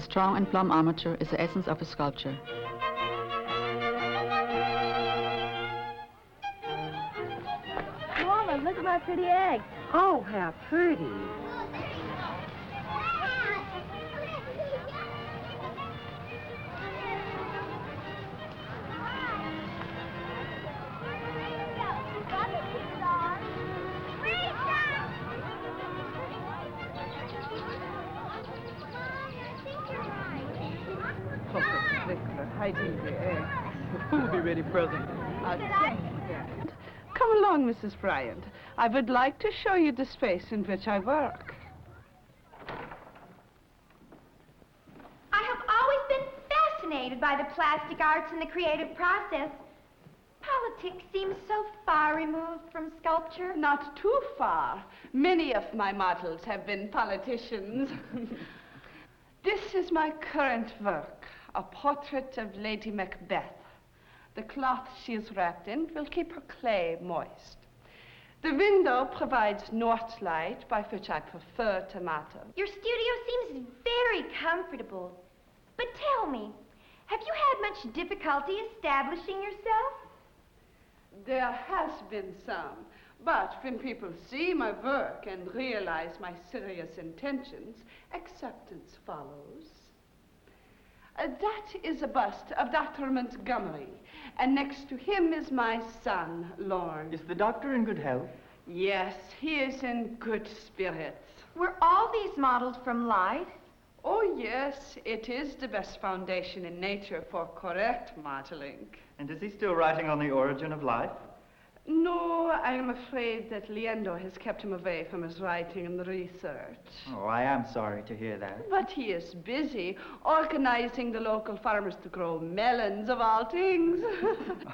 strong and plumb armature is the essence of a sculpture. Mama, look at my pretty egg. Oh, how pretty. Hiding the egg. The food will be ready presently. Come along, Mrs. Bryant. I would like to show you the space in which I work. I have always been fascinated by the plastic arts and the creative process. Politics seems so far removed from sculpture. Not too far. Many of my models have been politicians. This is my current work, a portrait of Lady Macbeth. The cloth she is wrapped in will keep her clay moist. The window provides north light, by which I prefer tomato. Your studio seems very comfortable. But tell me, have you had much difficulty establishing yourself? There has been some, but when people see my work and realize my serious intentions, acceptance follows. That is a bust of Dr. Montgomery, and next to him is my son, Lorne. Is the doctor in good health? Yes, he is in good spirits. Were all these modeled from life? Oh, yes, it is the best foundation in nature for correct modeling. And is he still writing on the origin of life? No, I am afraid that Leandro has kept him away from his writing and research. Oh, I am sorry to hear that. But he is busy organizing the local farmers to grow melons, of all things.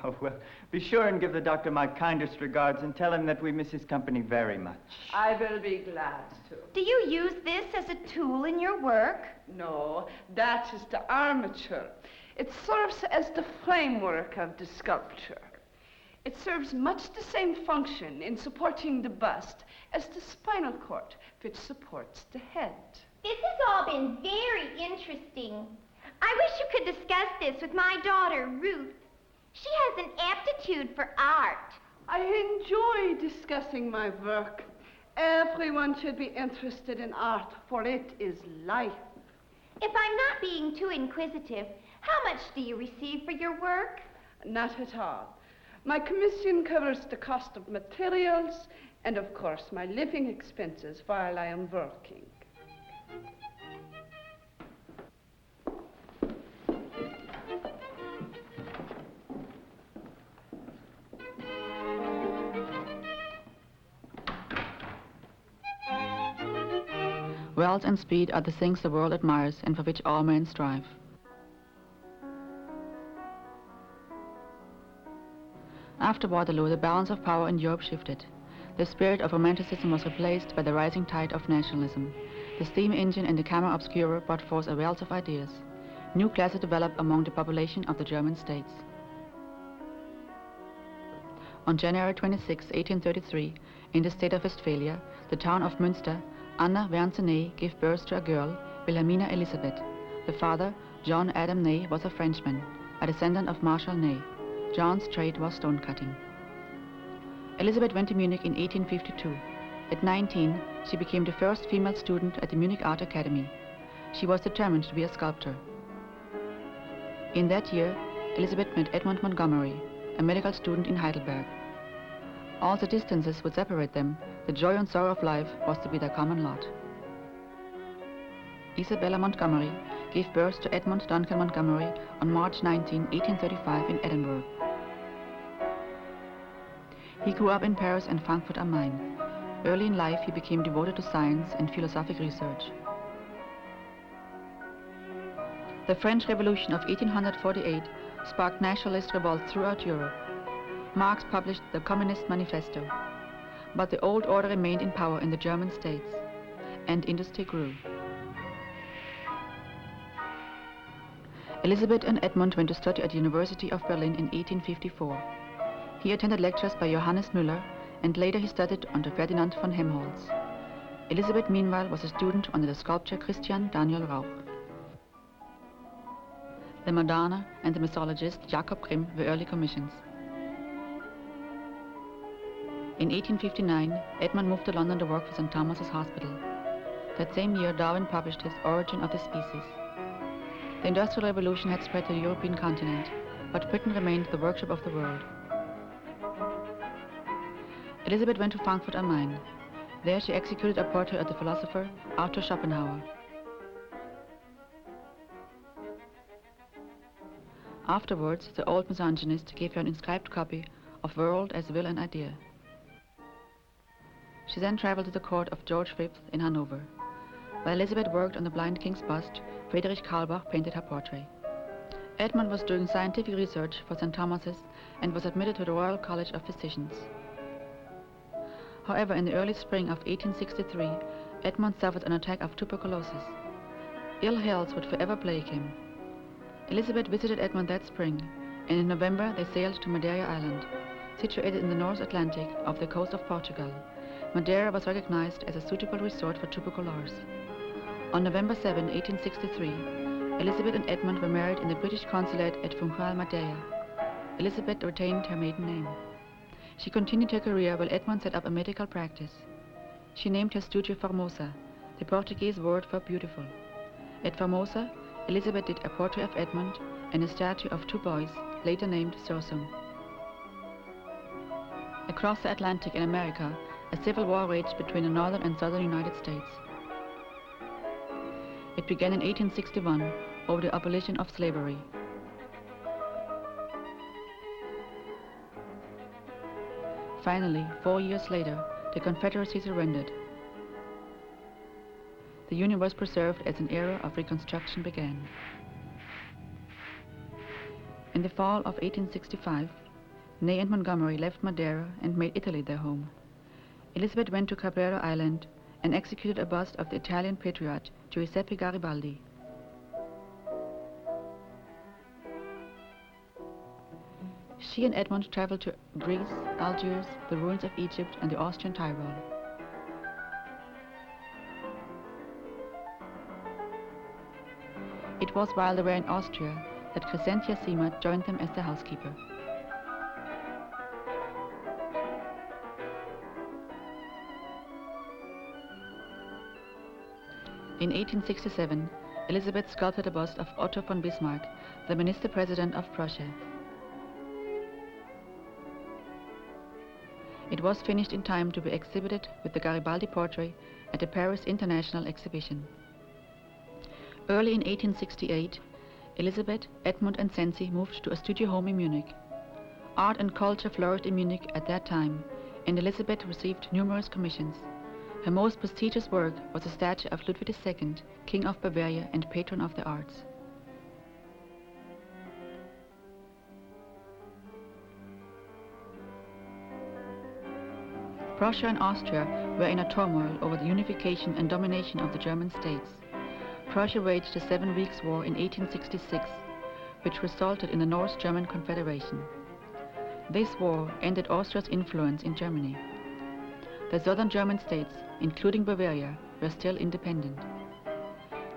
Oh, well, be sure and give the doctor my kindest regards and tell him that we miss his company very much. I will be glad to. Do you use this as a tool in your work? No, that is the armature. It serves as the framework of the sculpture. It serves much the same function in supporting the bust as the spinal cord, which supports the head. This has all been very interesting. I wish you could discuss this with my daughter, Ruth. She has an aptitude for art. I enjoy discussing my work. Everyone should be interested in art, for it is life. If I'm not being too inquisitive, how much do you receive for your work? Not at all. My commission covers the cost of materials and, of course, my living expenses while I am working. Wealth and speed are the things the world admires and for which all men strive. After Waterloo, the balance of power in Europe shifted. The spirit of Romanticism was replaced by the rising tide of nationalism. The steam engine and the camera obscura brought forth a wealth of ideas. New classes developed among the population of the German states. On January 26, 1833, in the state of Westphalia, the town of Münster, Anna Wernze Ney gave birth to a girl, Wilhelmina Elisabeth. The father, John Adam Ney, was a Frenchman, a descendant of Marshal Ney. John's trade was stone cutting. Elizabeth went to Munich in 1852. At 19, she became the first female student at the Munich Art Academy. She was determined to be a sculptor. In that year, Elizabeth met Edmund Montgomery, a medical student in Heidelberg. All the distances would separate them, the joy and sorrow of life was to be their common lot. Isabella Montgomery gave birth to Edmund Duncan Montgomery on March 19, 1835 in Edinburgh. He grew up in Paris and Frankfurt am Main. Early in life, he became devoted to science and philosophic research. The French Revolution of 1848 sparked nationalist revolt throughout Europe. Marx published the Communist Manifesto. But the old order remained in power in the German states, and industry grew. Elizabeth and Edmund went to study at the University of Berlin in 1854. He attended lectures by Johannes Müller, and later he studied under Ferdinand von Helmholtz. Elizabeth, meanwhile, was a student under the sculptor Christian Daniel Rauch. the Madonna, and the mythologist Jakob Grimm were early commissions. In 1859, Edmund moved to London to work for St. Thomas's Hospital. That same year, Darwin published his Origin of the Species. The Industrial Revolution had spread to the European continent, but Britain remained the workshop of the world. Elizabeth went to Frankfurt am Main. There she executed a portrait of the philosopher Arthur Schopenhauer. Afterwards, the old misogynist gave her an inscribed copy of World as Will and Idea. She then traveled to the court of George V in Hanover. While Elizabeth worked on the blind king's bust, Friedrich Kaulbach painted her portrait. Edmund was doing scientific research for St. Thomas's and was admitted to the Royal College of Physicians. However, in the early spring of 1863, Edmund suffered an attack of tuberculosis. Ill health would forever plague him. Elizabeth visited Edmund that spring, and in November they sailed to Madeira Island, situated in the North Atlantic off the coast of Portugal. Madeira was recognized as a suitable resort for tuberculars. On November 7, 1863, Elizabeth and Edmund were married in the British consulate at Funchal, Madeira. Elizabeth retained her maiden name. She continued her career while Edmund set up a medical practice. She named her studio Formosa, the Portuguese word for beautiful. At Formosa, Elizabeth did a portrait of Edmund and a statue of two boys, later named Sursum. Across the Atlantic in America, a civil war raged between the northern and southern United States. It began in 1861 over the abolition of slavery. Finally, 4 years later, the Confederacy surrendered. The Union was preserved as an era of Reconstruction began. In the fall of 1865, Ney and Montgomery left Madeira and made Italy their home. Elizabeth went to Cabrera Island and executed a bust of the Italian patriot Giuseppe Garibaldi. She and Edmund traveled to Greece, Algiers, the ruins of Egypt, and the Austrian Tyrol. It was while they were in Austria that Crescentia Sima joined them as their housekeeper. In 1867, Elizabeth sculpted a bust of Otto von Bismarck, the Minister-President of Prussia. It was finished in time to be exhibited with the Garibaldi portrait at the Paris International Exhibition. Early in 1868, Elizabeth, Edmund and Sensi moved to a studio home in Munich. Art and culture flourished in Munich at that time, and Elizabeth received numerous commissions. Her most prestigious work was a statue of Ludwig II, King of Bavaria and patron of the arts. Prussia and Austria were in a turmoil over the unification and domination of the German states. Prussia waged the 7 Weeks' War in 1866, which resulted in the North German Confederation. This war ended Austria's influence in Germany. The southern German states, including Bavaria, were still independent.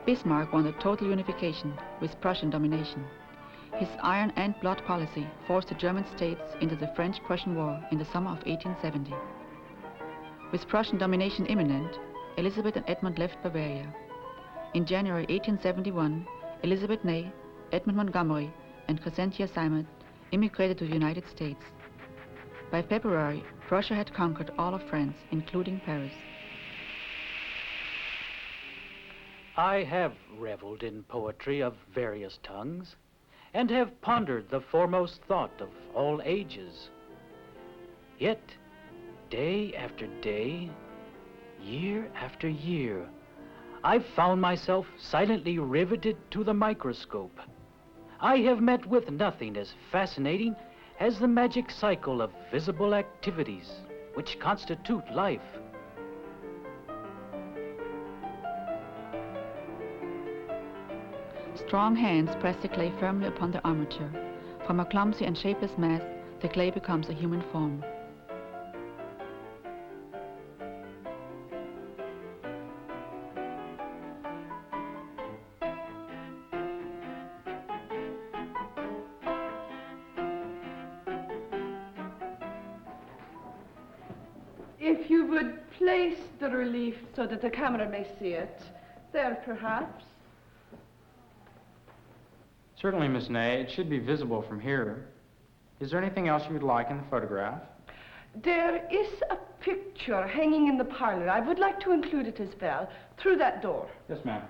Bismarck wanted total unification with Prussian domination. His iron and blood policy forced the German states into the French-Prussian War in the summer of 1870. With Prussian domination imminent, Elizabeth and Edmund left Bavaria. In January 1871, Elizabeth Ney, Edmund Montgomery, and Crescentia Sima immigrated to the United States. By February, Prussia had conquered all of France, including Paris. I have reveled in poetry of various tongues, and have pondered the foremost thought of all ages. Yet, day after day, year after year, I've found myself silently riveted to the microscope. I have met with nothing as fascinating as the magic cycle of visible activities which constitute life. Strong hands press the clay firmly upon the armature. From a clumsy and shapeless mass, the clay becomes a human form. If you would place the relief so that the camera may see it. There, perhaps. Certainly, Miss Ney. It should be visible from here. Is there anything else you would like in the photograph? There is a picture hanging in the parlor. I would like to include it as well, through that door. Yes, ma'am.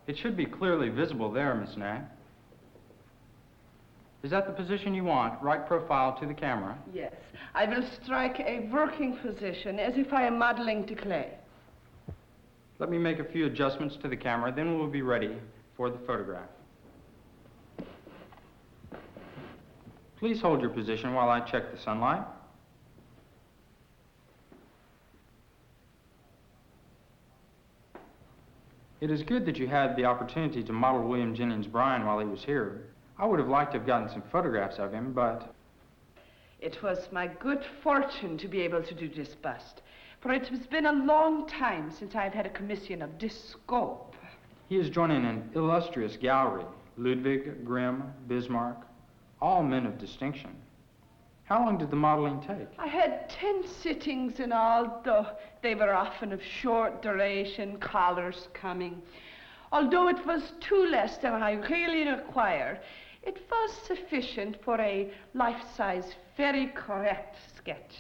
It should be clearly visible there, Miss Ney. Is that the position you want, right profile to the camera? Yes. I will strike a working position as if I am modeling to clay. Let me make a few adjustments to the camera, then we'll be ready for the photograph. Please hold your position while I check the sunlight. It is good that you had the opportunity to model William Jennings Bryan while he was here. I would have liked to have gotten some photographs of him, but... It was my good fortune to be able to do this bust, for it has been a long time since I've had a commission of this scope. He is joining an illustrious gallery. Ludwig, Grimm, Bismarck, all men of distinction. How long did the modeling take? I had 10 sittings in all, though they were often of short duration, callers coming. Although it was 2 less than I really required, it was sufficient for a life-size, very correct sketch.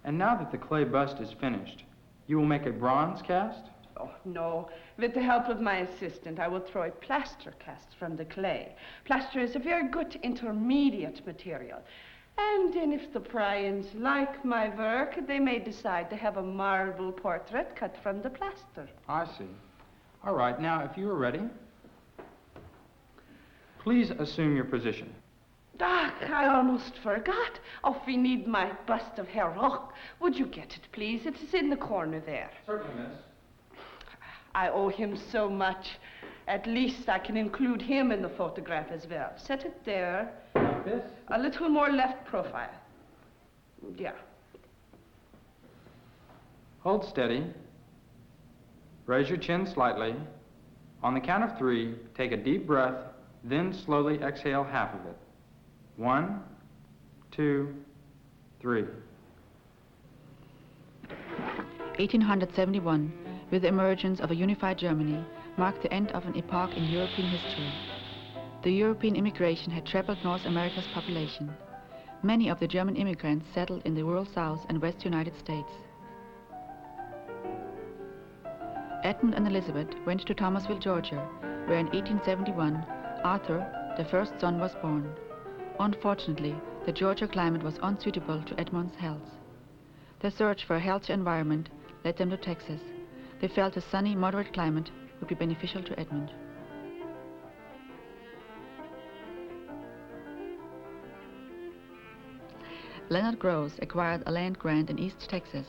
And now that the clay bust is finished, you will make a bronze cast? Oh, no. With the help of my assistant, I will throw a plaster cast from the clay. Plaster is a very good intermediate material. And then if the Bryans like my work, they may decide to have a marble portrait cut from the plaster. I see. All right, now, if you are ready, please assume your position. Ah, I almost forgot. Oh, we need my bust of Herr Roch. Would you get it, please? It is in the corner there. Certainly, miss. I owe him so much. At least I can include him in the photograph as well. Set it there. Like this? A little more left profile. Yeah. Hold steady. Raise your chin slightly. On the count of 3, take a deep breath, then slowly exhale half of it. 1, 2, 3. 1871, with the emergence of a unified Germany, marked the end of an epoch in European history. The European immigration had trebled North America's population. Many of the German immigrants settled in the rural South and West United States. Edmund and Elizabeth went to Thomasville, Georgia, where in 1871 Arthur, their first son, was born. Unfortunately, the Georgia climate was unsuitable to Edmund's health. Their search for a healthy environment led them to Texas. They felt a sunny, moderate climate would be beneficial to Edmund. Leonard Gross acquired a land grant in East Texas.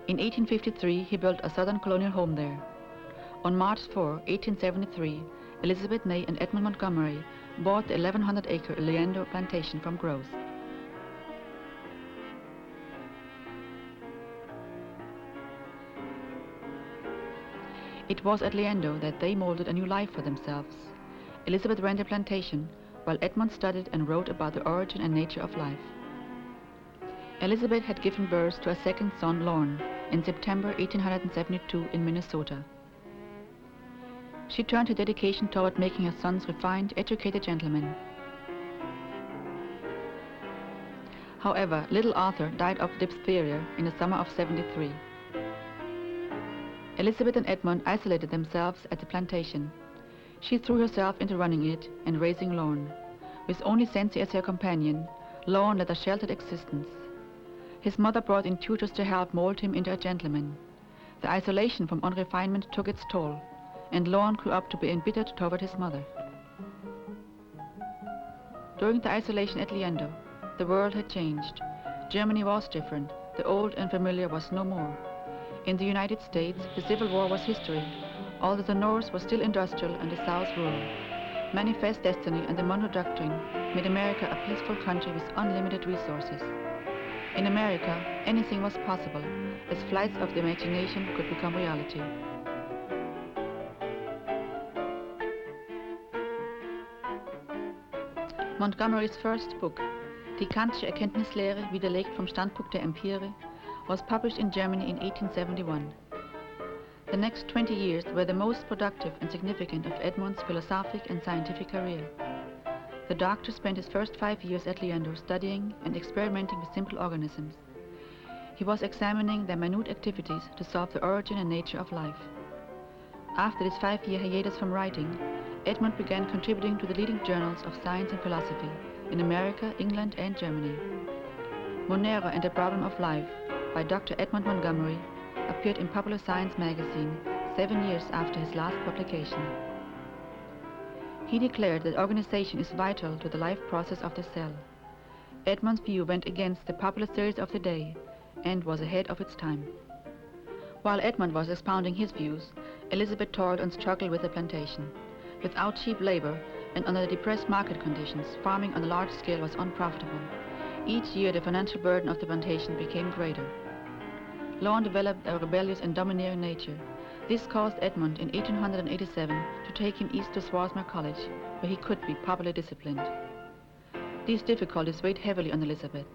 In 1853, he built a southern colonial home there. On March 4, 1873, Elizabeth Ney and Edmund Montgomery bought the 1,100-acre Leander plantation from Gross. It was at Leander that they molded a new life for themselves. Elizabeth ran the plantation, while Edmund studied and wrote about the origin and nature of life. Elizabeth had given birth to a second son, Lorne, in September 1872 in Minnesota. She turned her dedication toward making her sons refined, educated gentlemen. However, little Arthur died of diphtheria in the summer of '73. Elizabeth and Edmund isolated themselves at the plantation. She threw herself into running it and raising Lorne. With only Sensi as her companion, Lorne led a sheltered existence. His mother brought in tutors to help mold him into a gentleman. The isolation from unrefinement took its toll, and Lorne grew up to be embittered toward his mother. During the isolation at Leander, the world had changed. Germany was different. The old and familiar was no more. In the United States, the Civil War was history, although the North was still industrial and the South rural. Manifest Destiny and the Monroe Doctrine made America a peaceful country with unlimited resources. In America, anything was possible, as flights of the imagination could become reality. Montgomery's first book, Die Kantische Erkenntnislehre widerlegt vom Standpunkt der Empire, was published in Germany in 1871. The next 20 years were the most productive and significant of Edmund's philosophic and scientific career. The doctor spent his first 5 years at Leander studying and experimenting with simple organisms. He was examining their minute activities to solve the origin and nature of life. After this 5-year hiatus from writing, Edmund began contributing to the leading journals of science and philosophy in America, England, and Germany. Monero and the Problem of Life by Dr. Edmund Montgomery appeared in Popular Science magazine 7 years after his last publication. He declared that organization is vital to the life process of the cell. Edmund's view went against the popular theories of the day and was ahead of its time. While Edmund was expounding his views, Elizabeth toiled and struggled with the plantation. Without cheap labor and under the depressed market conditions, farming on a large scale was unprofitable. Each year the financial burden of the plantation became greater. Lorne developed a rebellious and domineering nature. This caused Edmund in 1887 to take him east to Swarthmore College, where he could be properly disciplined. These difficulties weighed heavily on Elizabeth.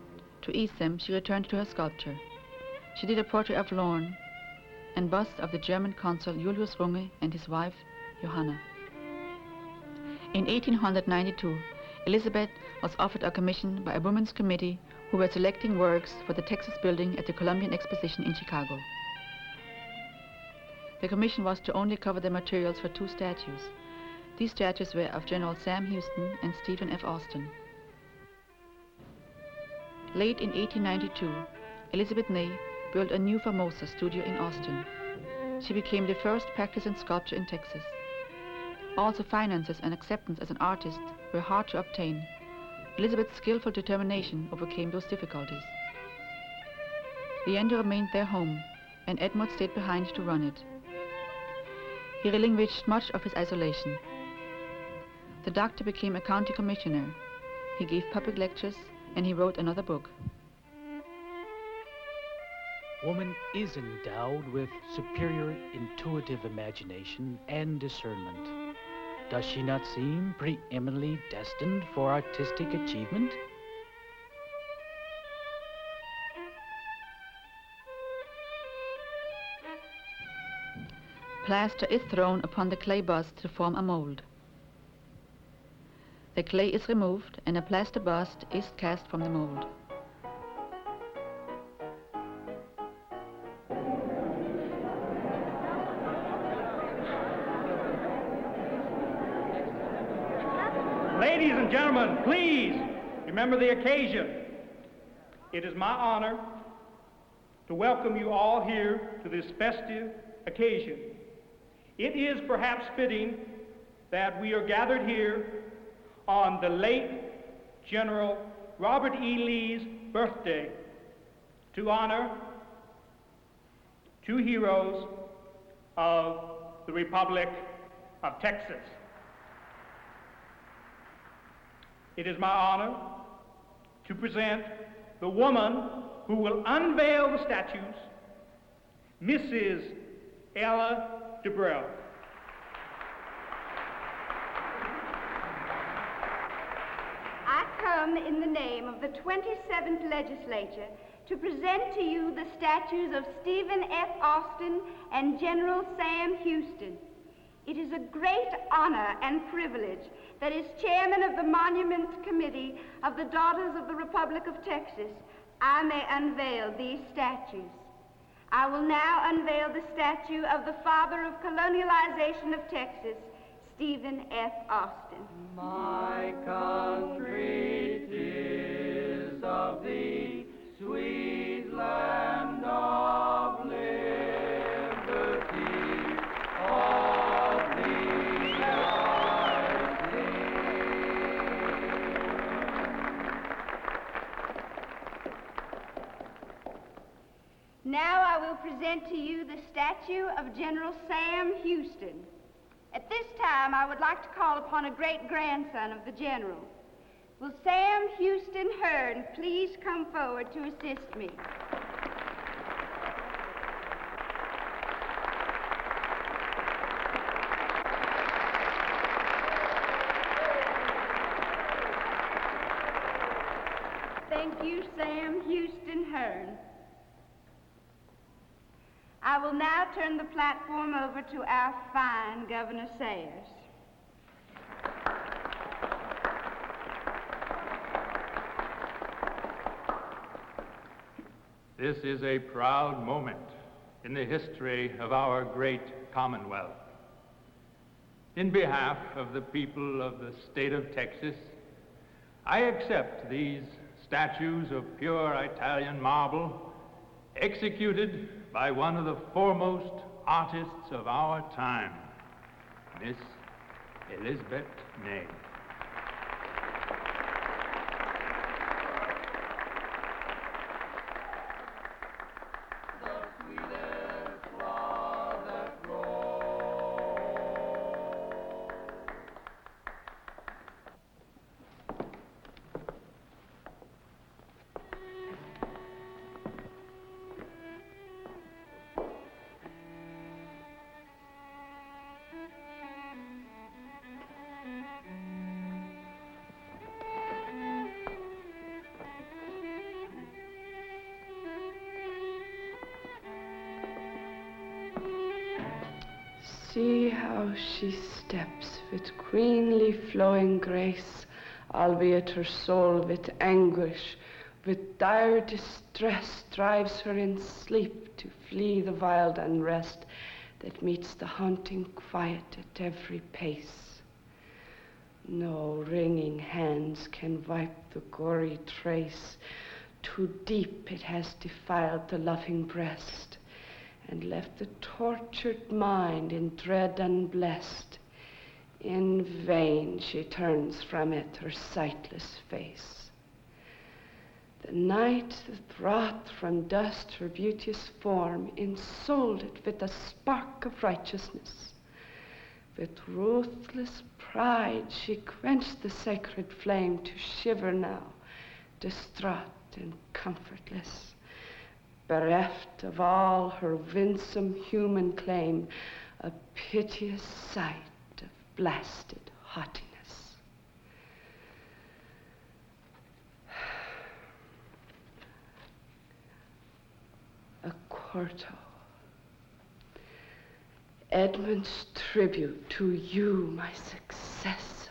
To ease them, she returned to her sculpture. She did a portrait of Lorne and busts of the German consul Julius Runge and his wife, Johanna. In 1892, Elizabeth was offered a commission by a women's committee who were selecting works for the Texas building at the Columbian Exposition in Chicago. The commission was to only cover the materials for 2 statues. These statues were of General Sam Houston and Stephen F. Austin. Late in 1892, Elizabeth Ney built a new Formosa studio in Austin. She became the first practicing sculptor in Texas. Also, finances and acceptance as an artist were hard to obtain. Elizabeth's skillful determination overcame those difficulties. Leander remained their home, and Edmund stayed behind to run it. He relinquished much of his isolation. The doctor became a county commissioner. He gave public lectures, and he wrote another book. Woman is endowed with superior intuitive imagination and discernment. Does she not seem preeminently destined for artistic achievement? Plaster is thrown upon the clay bust to form a mold. The clay is removed and a plaster bust is cast from the mold. Ladies and gentlemen, please remember the occasion. It is my honor to welcome you all here to this festive occasion. It is perhaps fitting that we are gathered here on the late General Robert E. Lee's birthday to honor 2 heroes of the Republic of Texas. It is my honor to present the woman who will unveil the statues, Mrs. Ella DeBrell. I come in the name of the 27th Legislature to present to you the statues of Stephen F. Austin and General Sam Houston. It is a great honor and privilege that as chairman of the Monuments Committee of the Daughters of the Republic of Texas, I may unveil these statues. I will now unveil the statue of the father of colonialization of Texas, Stephen F. Austin. My country, 'tis of thee, sweet land of liberty, of thee I sing. Now I will present to you the statue of General Sam Houston. At this time, I would like to call upon a great-grandson of the General, Will Sam Houston Hearn please come forward to assist me? Thank you, Sam Houston Hearn. I will now turn the platform over to our fine Governor Sayers. This is a proud moment in the history of our great Commonwealth. In behalf of the people of the state of Texas, I accept these statues of pure Italian marble executed by one of the foremost artists of our time, Miss Elizabeth Ney. See how she steps with queenly flowing grace, albeit her soul with anguish, with dire distress drives her in sleep to flee the wild unrest that meets the haunting quiet at every pace. No wringing hands can wipe the gory trace. Too deep it has defiled the loving breast, and left the tortured mind in dread unblessed. In vain she turns from it her sightless face. The night that wrought from dust her beauteous form ensouled it with a spark of righteousness. With ruthless pride she quenched the sacred flame to shiver now, distraught and comfortless. Bereft of all her winsome human claim, a piteous sight of blasted haughtiness. A quarto. Edmund's tribute to you, my successor.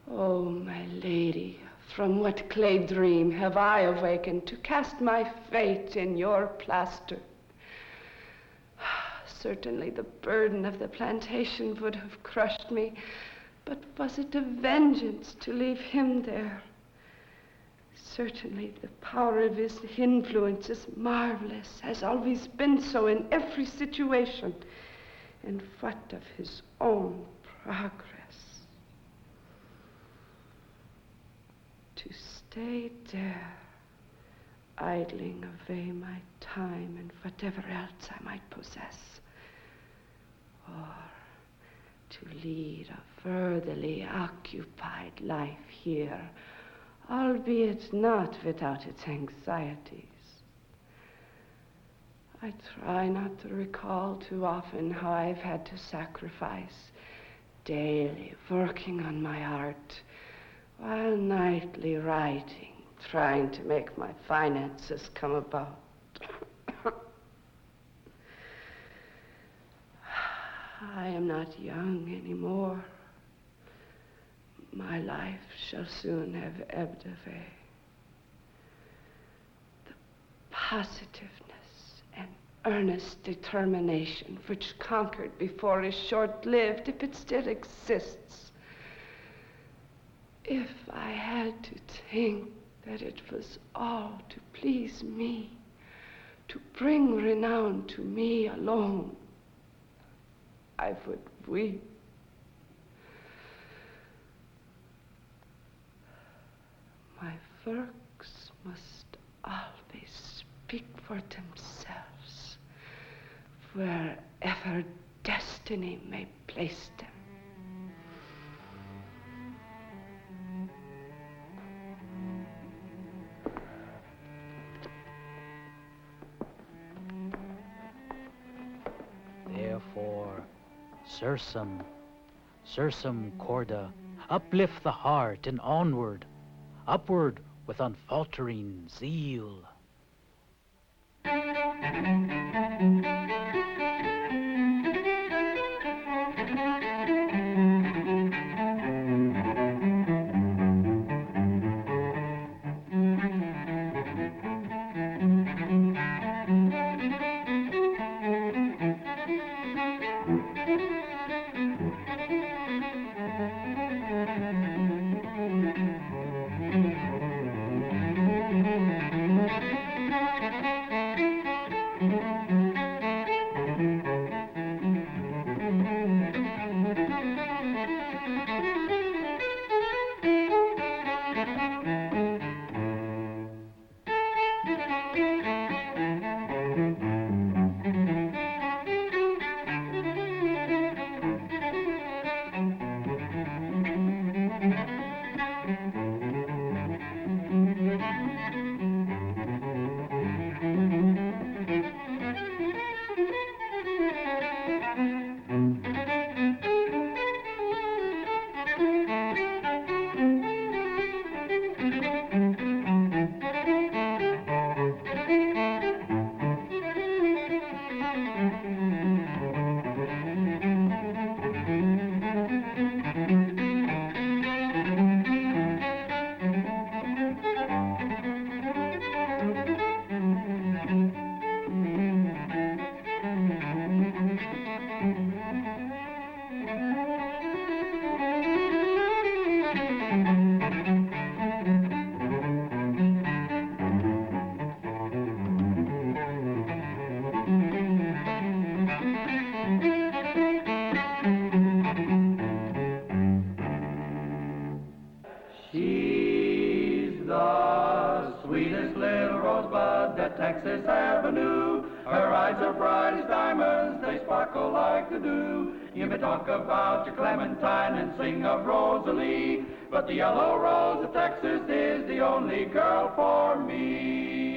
Oh, my lady, from what clay dream have I awakened to cast my fate in your plaster? Certainly the burden of the plantation would have crushed me, but was it a vengeance to leave him there? Certainly the power of his influence is marvelous, has always been so in every situation. And what of his own progress? To stay there, idling away my time and whatever else I might possess, or to lead a furtherly occupied life here, albeit not without its anxieties. I try not to recall too often how I've had to sacrifice, daily working on my art, while nightly writing, trying to make my finances come about. I am not young anymore. My life shall soon have ebbed away. The positiveness and earnest determination which conquered before is short-lived, if it still exists. If I had to think that it was all to please me, to bring renown to me alone, I would weep. My works must always speak for themselves, wherever destiny may place them. Sursum, Sursum Cordia, uplift the heart and onward, upward with unfaltering zeal. Texas Avenue. Her eyes are bright as diamonds, they sparkle like the dew. You may talk about your Clementine and sing of Rosalie, but the yellow rose of Texas is the only girl for me.